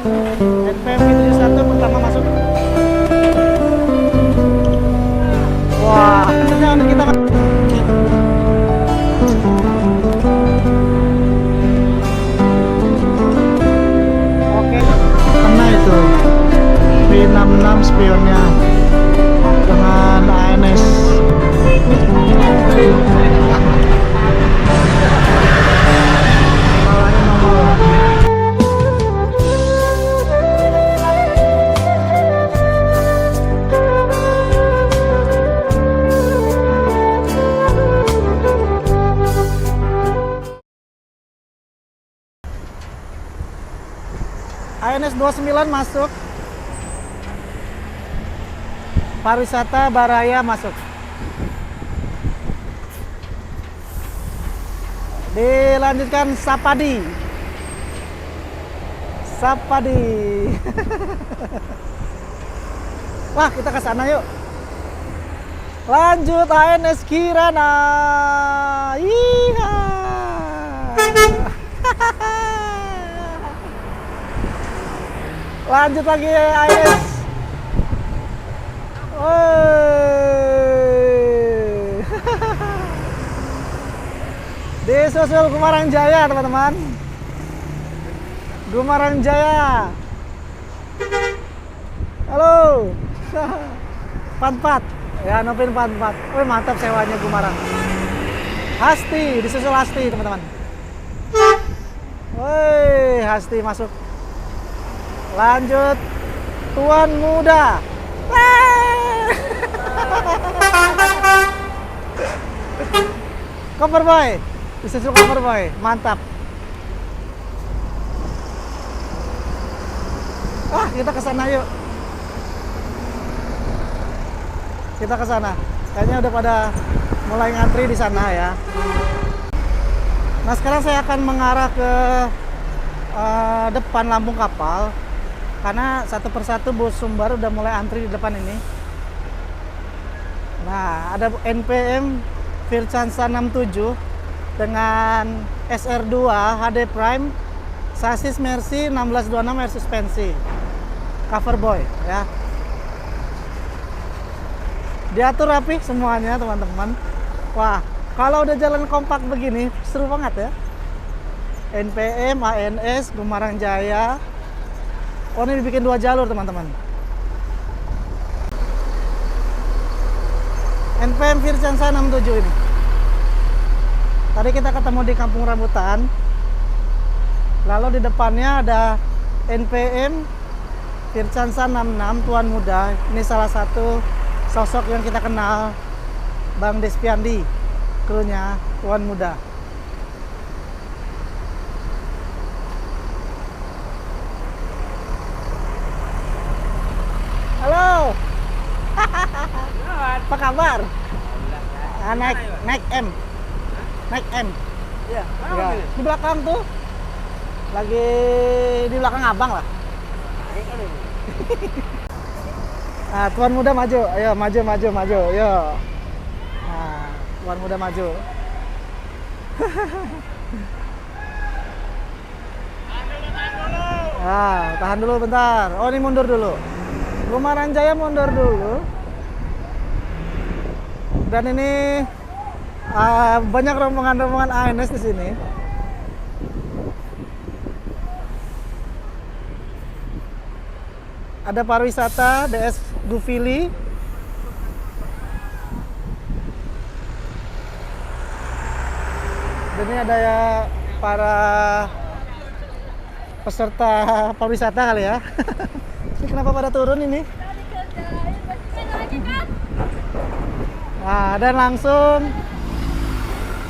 NPM 71 pertama masuk. Wah, kencengnya untuk kita. Oke, kena itu V66 spionnya dengan ANS. Malahnya nongol. ANS 29 masuk. Pariwisata Baraya masuk. Dilanjutkan Sapadi. Wah, kita ke sana yuk. Lanjut ANS Kirana. Iya. Lanjut lagi ANS. Disusul Gumarang Jaya, teman-teman. Gumarang Jaya. Halo. Panpat. Ya, Nopin Panpat. Wih, mantap sewanya Gumarang. Hasti, disusul Hasti, teman-teman. Wih, Hasti masuk. Lanjut Tuan Muda. Copperboy. Disusul Copperboy. Mantap. Kita ke sana yuk. Kita ke sana. Kayaknya udah pada mulai ngantri di sana ya. Nah, sekarang saya akan mengarah ke depan lambung kapal karena satu persatu bus Sumbar udah mulai antri di depan ini. Nah, ada NPM Vircansa 67 dengan SR2 HD Prime, sasis Mercy 1626 air suspensi, cover boy ya. Diatur rapi semuanya teman-teman. Wah, kalau udah jalan kompak begini seru banget ya. NPM, ANS, Gumarang Jaya. Oh, ini dibikin 2 jalur teman-teman. NPM Vircansa 67 ini. Tadi kita ketemu di Kampung Rambutan. Lalu di depannya ada NPM Vircansa 66 Tuan Muda. Ini salah satu sosok yang kita kenal, Bang Despiandi, krunya Tuan Muda. Halo. Apa kabar? Naik M. Naik M. Iya. Ya. Di belakang tuh. Lagi di belakang abang lah. Nah, Tuan Muda maju. Ayo, maju. Yo. Nah, Tuan Muda maju. Nah, tahan dulu bentar. Oh, ini mundur dulu. Gumarang Jaya mundur dulu. Dan ini banyak rombongan-rombongan ANS di sini. Ada pariwisata DS Gufili. Dan ini ada ya para peserta pariwisata kali ya. Ini kenapa pada turun ini? Nah, dan langsung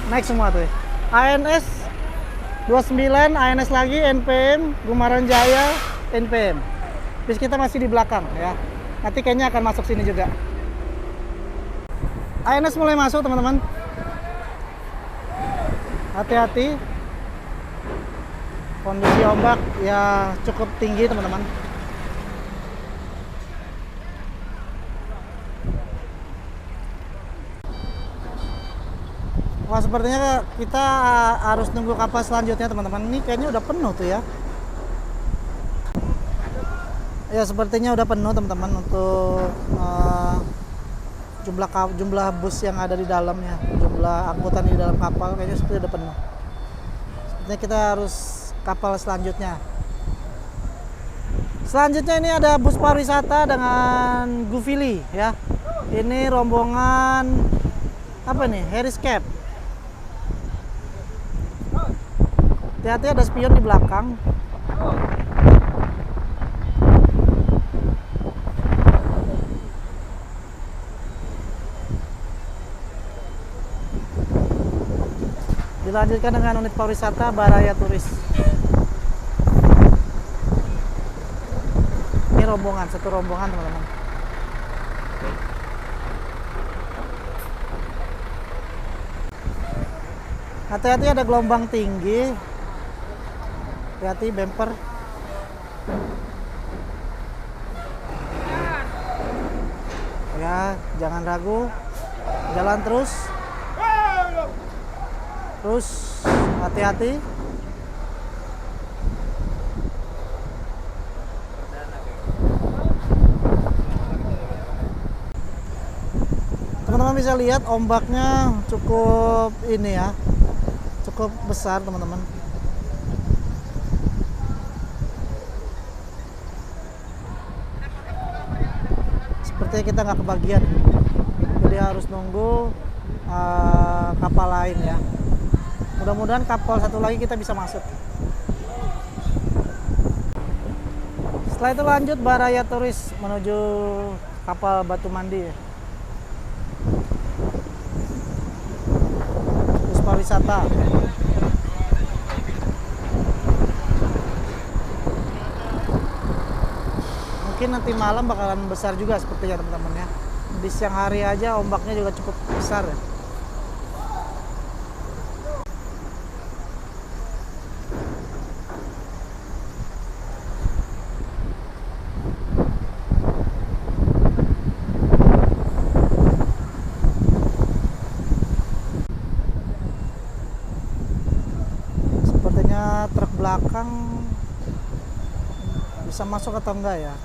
naik semua tuh. ANS 29, ANS lagi, NPM, Gumarang Jaya, NPM. Bis kita masih di belakang ya. Nanti kayaknya akan masuk sini juga. ANS mulai masuk teman-teman. Hati-hati. Kondisi ombak ya cukup tinggi teman-teman. Wah, sepertinya kita harus nunggu kapal selanjutnya teman-teman. Ini kayaknya udah penuh tuh ya. Ya sepertinya udah penuh teman-teman untuk jumlah bus yang ada di dalamnya, jumlah angkutan di dalam kapal kayaknya seperti udah penuh. Sepertinya kita harus kapal selanjutnya. Selanjutnya ini ada bus pariwisata dengan Gufili ya. Ini rombongan apa nih? Harris Cap. Hati-hati ada spion di belakang. Dilanjutkan dengan unit pariwisata Baraya Turis. Ini rombongan, satu rombongan teman-teman. Hati-hati ada gelombang tinggi. Hati-hati bumper. Ya, jangan ragu. Jalan terus. Terus hati-hati. Teman-teman bisa lihat ombaknya cukup ini ya. Cukup besar teman-teman. Sepertinya kita nggak kebagian, jadi harus nunggu kapal lain ya. Mudah-mudahan kapal satu lagi kita bisa masuk. Setelah itu lanjut Baraya Turis menuju kapal Batu Mandi ya. Bus pariwisata. Mungkin nanti malam bakalan besar juga sepertinya teman-teman ya. Di siang hari aja ombaknya juga cukup besar ya. Sepertinya truk belakang bisa masuk atau enggak ya.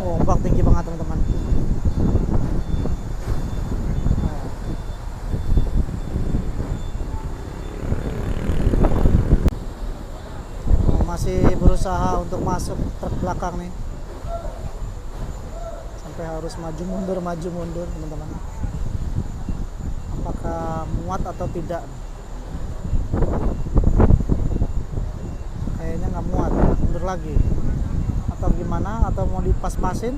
Oh, ombak tinggi banget teman-teman. Masih berusaha untuk masuk truk belakang nih. Sampai harus maju mundur teman-teman. Apakah muat atau tidak? Kayaknya nggak muat ya, mundur lagi. Atau gimana? Atau mau dipas-pasin?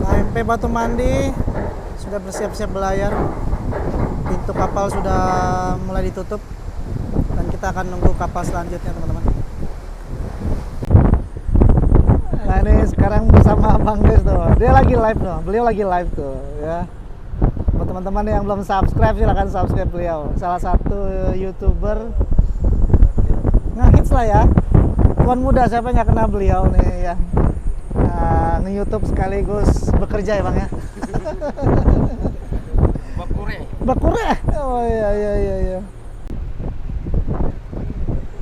KMP Batu Mandi sudah bersiap-siap belayar. Pintu kapal sudah mulai ditutup dan kita akan nunggu kapal selanjutnya teman-teman. Nah ini sekarang bersama Bang Des tuh, dia lagi live tuh, beliau lagi live tuh ya. Buat teman-teman yang belum subscribe silahkan subscribe beliau, salah satu YouTuber ngehits lah ya. Tuan muda siapa yang nggak kenal beliau nih ya. Nah, nge-YouTube sekaligus bekerja ya Bang ya. Bakure. Oh iya.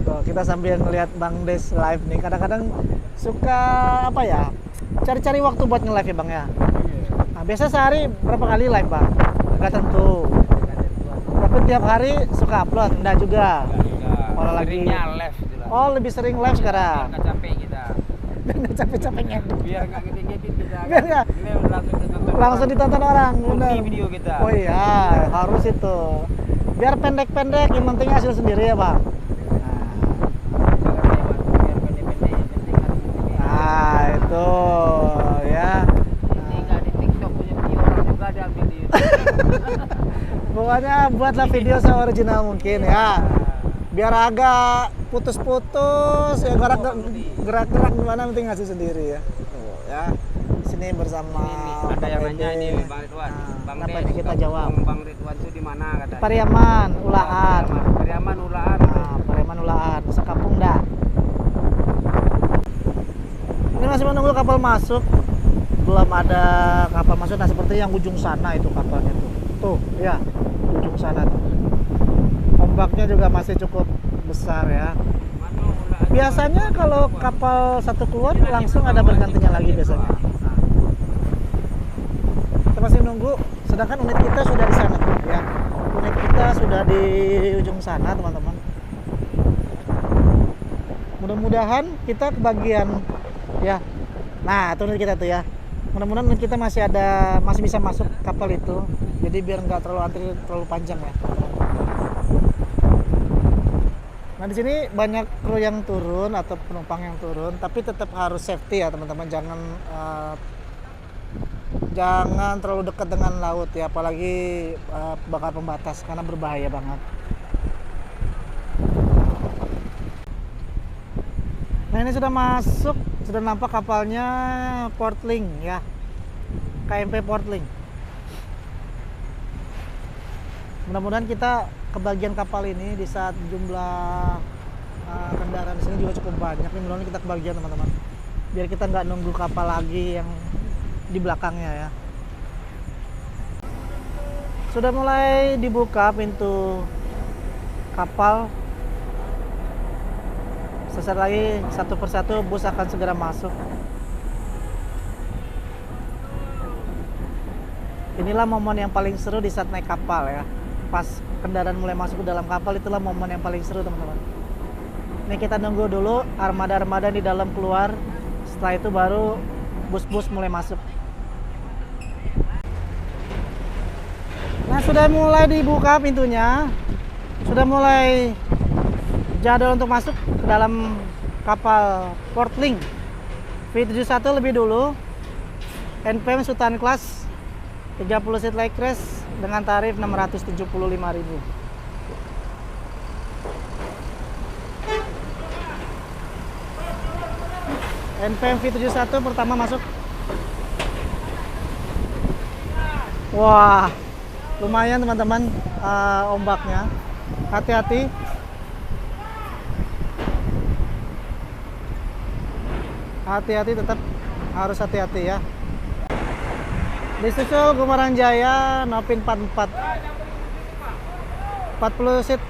Tuh, kita sambil ngelihat Bang Des live nih. Kadang-kadang suka apa ya? Cari-cari waktu buat nge-live ya Bang ya. Nah, biasa sehari berapa kali live Bang? Enggak tentu. Tapi tiap hari suka upload? Enggak juga. Kalau lagi live. Oh, lebih sering live sekarang. Nggak capek kita. Biar nggak capek-capek ngedit. Biar nggak ngedit kita. Biar nggak langsung ditonton orang. Bener. Video kita. Oh iya, harus itu. Biar pendek-pendek, yang penting hasil sendiri ya Bang. Biar pendek-pendek yang penting harus ini. Nah itu ya. Ini nggak di TikTok punya video orang juga ada ambil di YouTube. Pokoknya buatlah video seoriginal mungkin ya. Biar agak putus-putus ya, gerak-gerak gimana penting ngasih sendiri ya. Tuh, ya. Sini bersama Ini ada yang nanya ini Bang Ridwan. Bang apa nih kita jawab? Bang Ridwan itu di mana katanya? Pariaman, Ulaan. Pariaman Ulaan. Nah, Pariaman Ulaan, bisa kampung dah. Ini masih menunggu kapal masuk. Belum ada kapal masuk. Nah, seperti yang ujung sana itu kapalnya tuh. Tuh, ya, ujung sana tuh. Ombaknya juga masih cukup besar ya. Biasanya kalau kapal satu keluar langsung ada bergantinya lagi biasanya. Kita masih nunggu, sedangkan unit kita sudah di sana tuh ya. Unit kita sudah di ujung sana teman-teman. Mudah-mudahan kita kebagian ya. Nah, itu unit kita tuh ya. Mudah-mudahan unit kita masih bisa masuk kapal itu. Jadi biar nggak terlalu antri terlalu panjang ya. Nah, di sini banyak kru yang turun atau penumpang yang turun, tapi tetap harus safety ya teman-teman. Jangan terlalu dekat dengan laut ya, apalagi bakar pembatas karena berbahaya banget. Nah, ini sudah masuk, sudah nampak kapalnya Portling ya, KMP Portling. Mudah-mudahan kita kebagian kapal ini di saat jumlah kendaraan di sini juga cukup banyak. Mudah-mudahan kita kebagian teman-teman, biar kita nggak nunggu kapal lagi yang di belakangnya ya. Sudah mulai dibuka pintu kapal. Sesaat lagi satu persatu bus akan segera masuk. Inilah momen yang paling seru di saat naik kapal ya. Pas kendaraan mulai masuk ke dalam kapal, itulah momen yang paling seru teman-teman. Ini kita nunggu dulu armada-armada di dalam keluar. Setelah itu baru bus-bus mulai masuk. Nah, sudah mulai dibuka pintunya. Sudah mulai jadwal untuk masuk ke dalam kapal Portling V71 lebih dulu. NPM Sultan Class 30 seat leg rest dengan tarif 675.000. NPM V71 pertama masuk. Wah, lumayan teman-teman ombaknya. Hati-hati. Hati-hati, tetap harus hati-hati ya. Disusul Gumarang Jaya Nopin 44 40 seat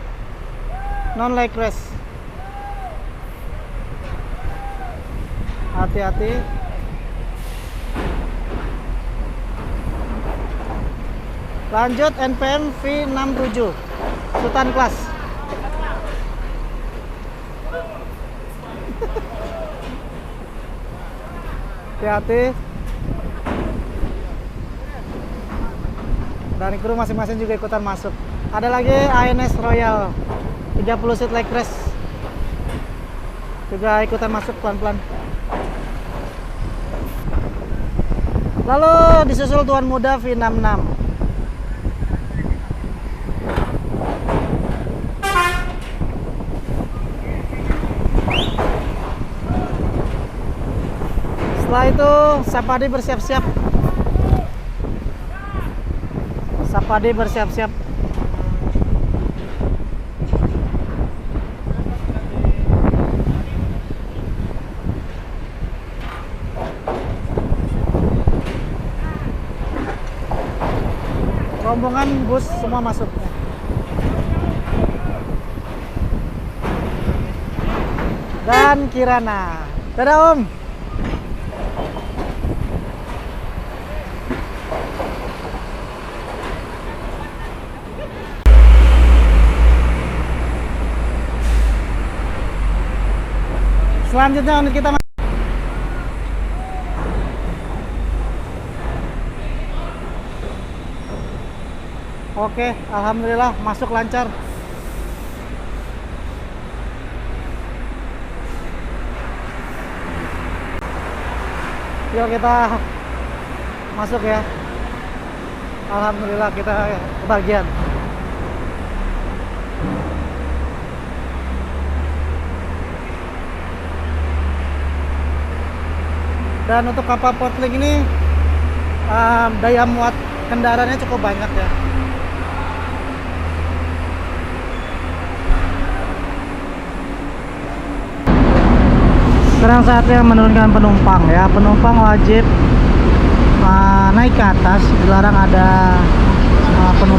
non leg rest. Hati-hati. Lanjut NPM V67 Sultan Class. Hati-hati. Dan kru masing-masing juga ikutan masuk. Ada lagi ANS Royal 30 seat leg rest juga ikutan masuk pelan-pelan. Lalu disusul Tuan Muda V66. Setelah itu Sapadi bersiap-siap. Sapadi bersiap-siap. Rombongan bus semua masuk. Dan Kirana. Dadah Om. Selanjutnya unit kita Oke, alhamdulillah masuk lancar. Yuk kita masuk ya. Alhamdulillah kita kebagian. Dan untuk kapal Portling ini daya muat kendaraannya cukup banyak ya. Sekarang saatnya menurunkan penumpang ya. Penumpang wajib naik ke atas, dilarang ada penumpang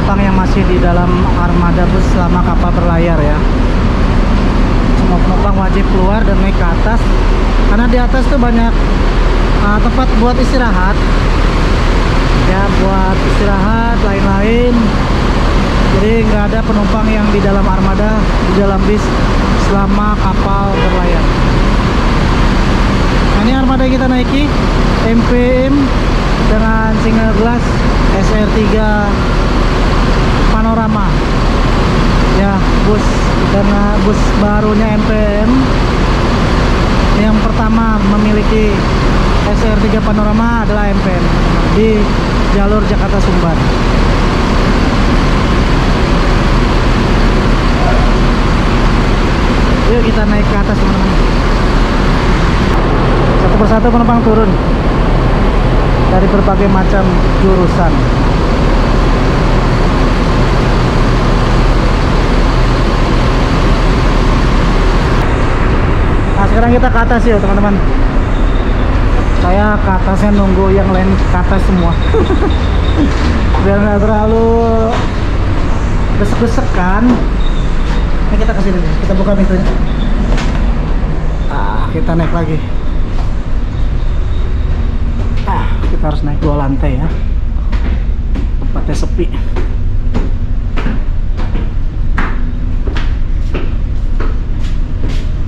masih di dalam armada bus selama kapal berlayar ya. Semua penumpang wajib keluar dan naik ke atas, karena di atas tuh banyak tempat buat istirahat ya, buat istirahat lain-lain. Jadi nggak ada penumpang yang di dalam armada, di dalam bis selama kapal berlayar. Nah, ini armada yang kita naiki MPM dengan single glass SR3 panorama ya, bus karena bus barunya MPM yang pertama memiliki SR3 panorama adalah MPM di jalur Jakarta Sumbar. Yuk kita naik ke atas teman-teman. Satu persatu penumpang turun dari berbagai macam jurusan. Nah sekarang kita ke atas yuk teman-teman. Saya ke atasnya nunggu yang lain ke atas semua biar nggak terlalu desek-desek kan. Ini kita kesini nih, kita buka pintunya. Kita naik lagi. Kita harus naik 2 lantai ya, tempatnya sepi.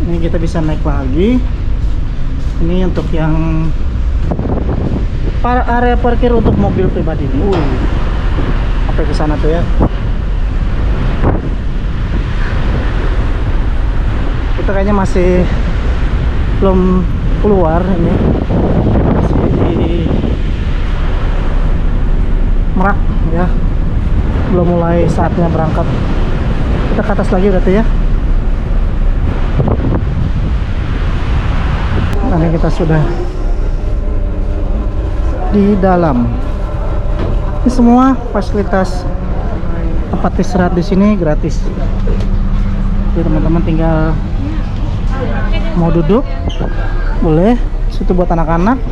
Ini kita bisa naik lagi. Ini untuk yang area parkir untuk mobil pribadi. Sampai ke sana tuh ya. Kita kayaknya masih belum keluar ini, masih di Merak ya, belum mulai saatnya berangkat. Kita ke atas lagi berarti ya. Ini kita sudah di dalam. Ini semua fasilitas tempat istirahat di sini gratis. Jadi teman-teman tinggal mau duduk boleh. Situ buat anak-anak.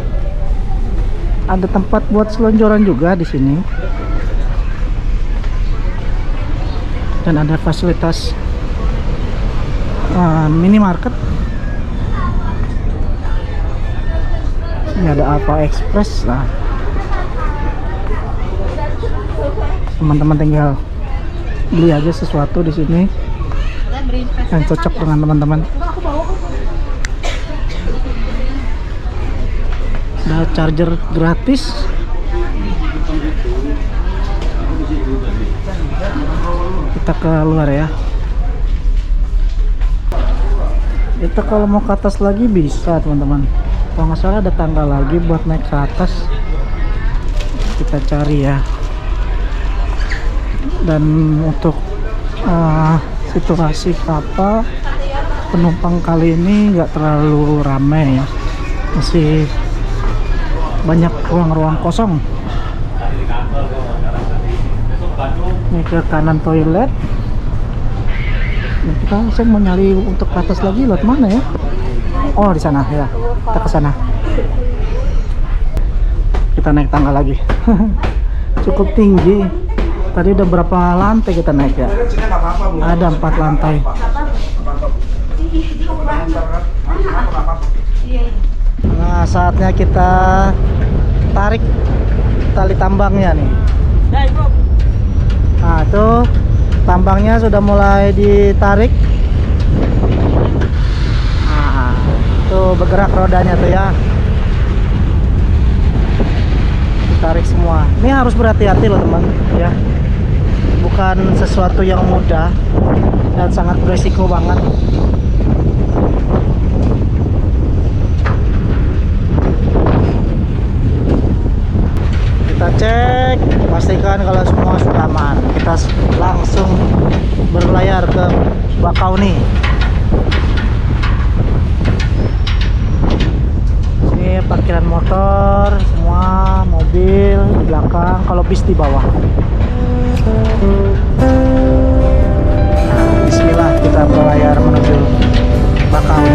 Ada tempat buat selonjoran juga di sini. Dan ada fasilitas minimarket. Ini ada Alfa Express. Nah, teman-teman tinggal beli aja sesuatu di sini yang cocok dengan teman-teman. Ada charger gratis. Kita ke luar ya. Kita kalau mau ke atas lagi bisa teman-teman. Kalau nggak salah ada tangga lagi buat naik ke atas. Kita cari ya. Dan untuk situasi kapal penumpang kali ini nggak terlalu ramai ya, masih banyak ruang-ruang kosong. Ini ke kanan toilet. Nah, saya mau nyari untuk ke atas lagi, lewat mana ya? Oh di sana ya, kita ke sana. Kita naik tangga lagi. Cukup tinggi. Tadi udah berapa lantai kita naik ya? Ada 4 lantai. Nah saatnya kita tarik tali tambangnya nih. Nah itu tambangnya sudah mulai ditarik. Nah tuh bergerak rodanya tuh ya. Ditarik semua. Ini harus berhati-hati loh teman ya. Bukan sesuatu yang mudah dan sangat beresiko banget. Kita cek, pastikan kalau semua sudah aman. Kita langsung berlayar ke Bakauni. Ini parkiran motor, semua mobil di belakang, kalau bis di bawah. Nah, bismillah kita berlayar menuju Bakauni.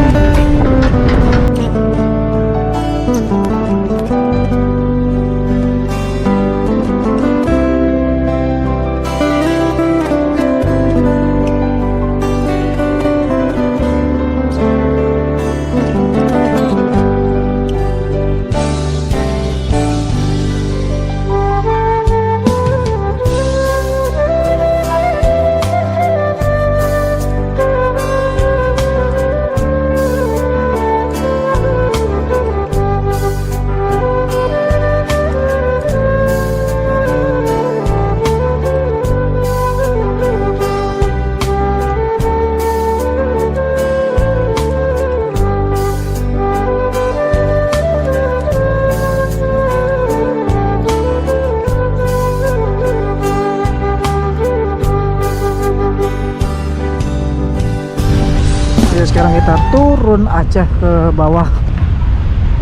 sekarang kita turun aja ke bawah.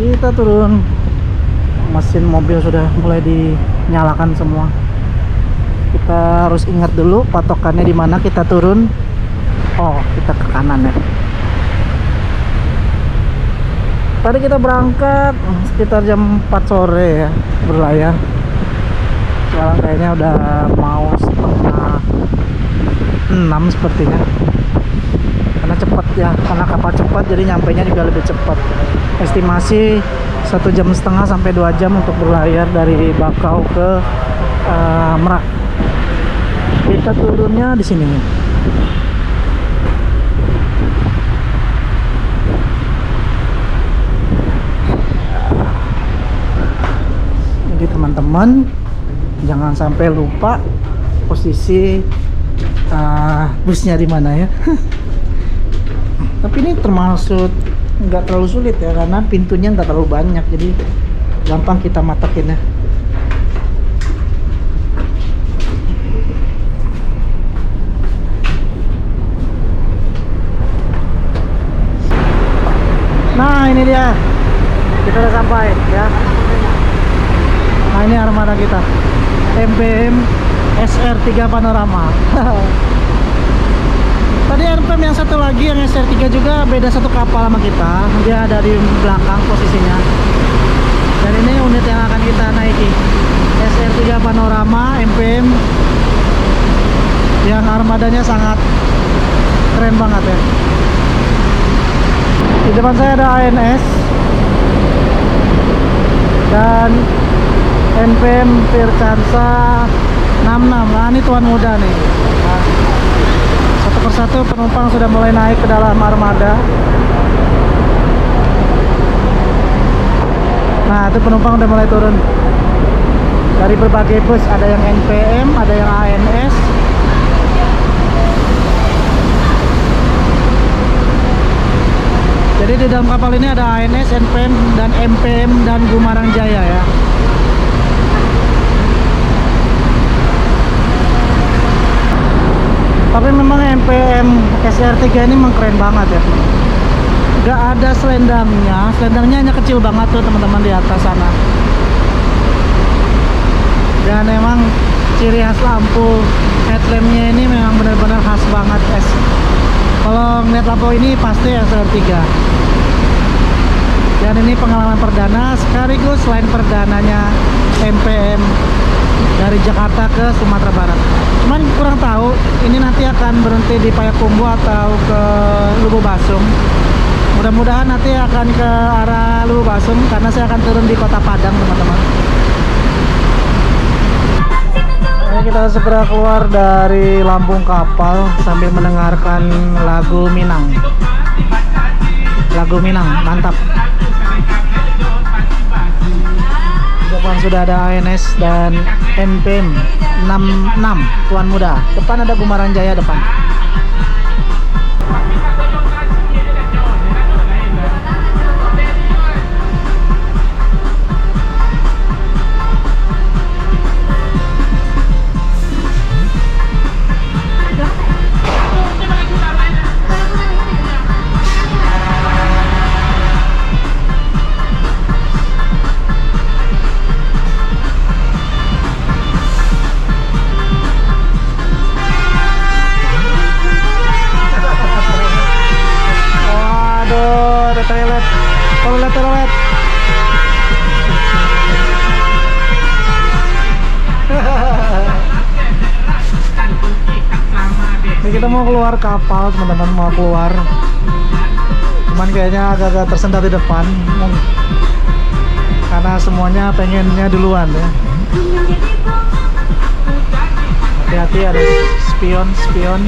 Kita turun. Mesin mobil sudah mulai dinyalakan semua. Kita harus ingat dulu patokannya di mana kita turun. Oh, kita ke kanan ya. Tadi kita berangkat sekitar jam 4 sore ya, berlayar. Sekarang kayaknya udah mau setengah 6 sepertinya. Karena cepat ya, karena kapal cepat jadi nyampainya juga lebih cepat. Estimasi 1,5 jam sampai 2 jam untuk berlayar dari Bakau ke Merak. Kita turunnya di sini. Jadi teman-teman jangan sampai lupa posisi busnya di mana ya. Tapi ini termasuk nggak terlalu sulit ya, karena pintunya nggak terlalu banyak, jadi gampang kita matakin ya. Nah ini dia, kita udah sampai ya. Nah ini armada kita, MPM SR3 Panorama. Tadi MPM yang satu lagi, yang SR3 juga beda satu kapal sama kita. Dia ada di belakang posisinya. Dan ini unit yang akan kita naiki, SR3 Panorama MPM, yang armadanya sangat keren banget ya. Di depan saya ada ANS dan NPM Vircansa 66. Nah ini tuan muda nih. Nah, satu persatu penumpang sudah mulai naik ke dalam armada. Nah itu penumpang udah mulai turun dari berbagai bus. Ada yang NPM, ada yang ANS. Jadi di dalam kapal ini ada ANS, NPM, dan MPM dan Gumarang Jaya ya. Tapi memang MPM SR3 ini memang keren banget ya. Gak ada selendangnya, selendangnya hanya kecil banget tuh teman-teman di atas sana. Dan memang ciri khas lampu headlampnya ini memang benar-benar khas banget. Kalau ngeliat lampu ini pasti SR3. Dan ini pengalaman perdana sekaligus selain perdananya MPM dari Jakarta ke Sumatera Barat. Cuman kurang tahu ini nanti akan berhenti di Payakumbuh atau ke Lubuk-Basum. Mudah-mudahan nanti akan ke arah Lubuk-Basum karena saya akan turun di Kota Padang, teman-teman. Ini kita segera keluar dari lambung kapal sambil mendengarkan lagu Minang. Lagu Minang, mantap. Depan sudah ada ANS dan NPM 66 tuan muda. Depan ada Gumarang Jaya depan. Toilet. Ini kita mau keluar kapal, teman-teman, mau keluar. Cuman kayaknya agak-agak tersendat di depan. Karena semuanya pengennya duluan ya. Hati-hati ada spion.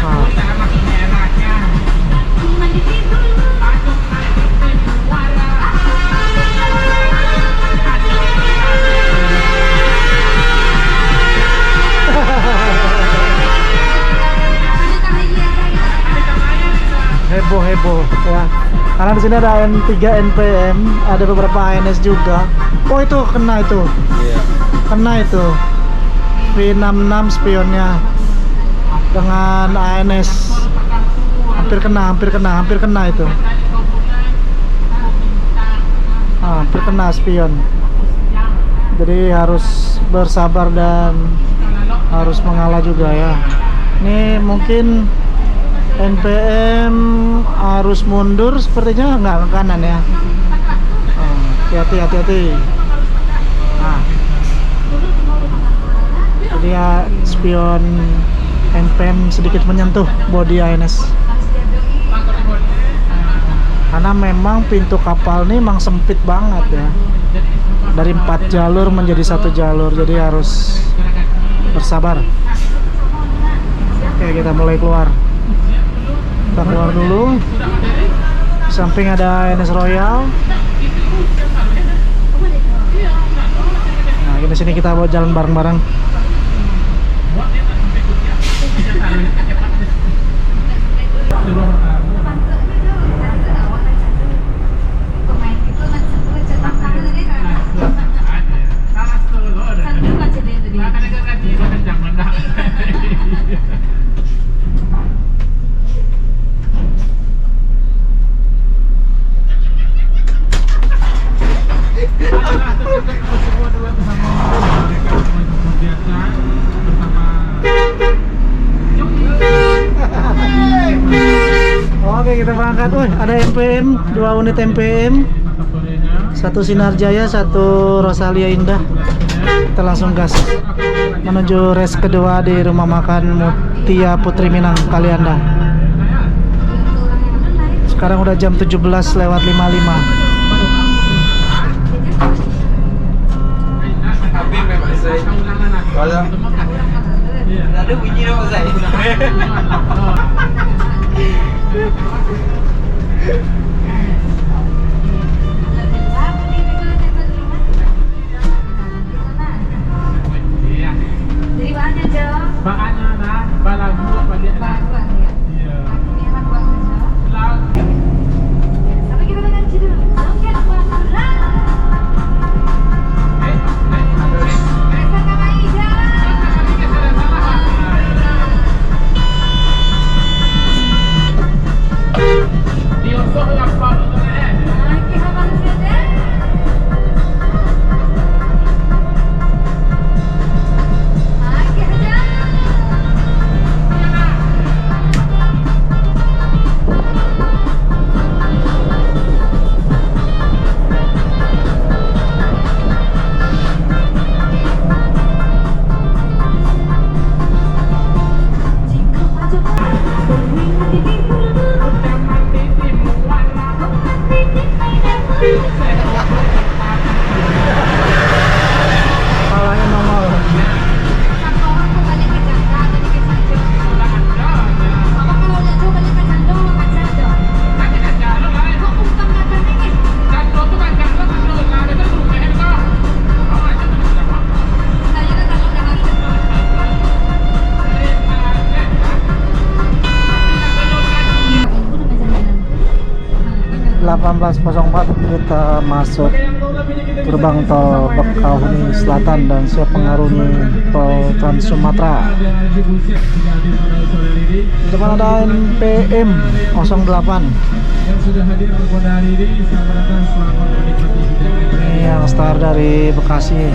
Nah. Heboh ya, karena di sini ada AN3 NPM, ada beberapa ANS juga. Oh itu kena itu, kena itu V66 spionnya dengan ANS hampir kena itu. Hampir kena spion. Jadi harus bersabar dan harus mengalah juga ya. Ini mungkin NPM harus mundur sepertinya, nggak ke kanan ya. Hati-hati. Jadi ya spion NPM sedikit menyentuh bodi ANS. Karena memang pintu kapal ini memang sempit banget ya. Dari 4 jalur menjadi 1 jalur, jadi harus bersabar. Oke, kita mulai keluar. Kita keluar dulu. Di samping ada ANS Royal. Nah, di sini kita mau jalan bareng-bareng. Oke, kita berangkat. Ada MPM, 2 unit MPM, 1 Sinar Jaya, 1 Rosalia Indah. Kita langsung gas menuju race kedua di rumah makan Mutia Putri Minang Kalianda. Sekarang udah jam 17:55. Ada bunyi dong saya. Dari bahannya Jo? Bahannya nah, balagu apa dia? Bahan ya. Iya. Ini enak banget Jo. Sampai kita dengan judul Songket Wahana. Resa Kak Ida. Diusuk apa itu eh? Oke, apa saja? Oke saja. Kepalanya nongol. .04 kita masuk gerbang tol Bakauheni Selatan dan siap mengarungi tol Trans Sumatera. Di depan ada NPM 08. Ini yang start dari Bekasi.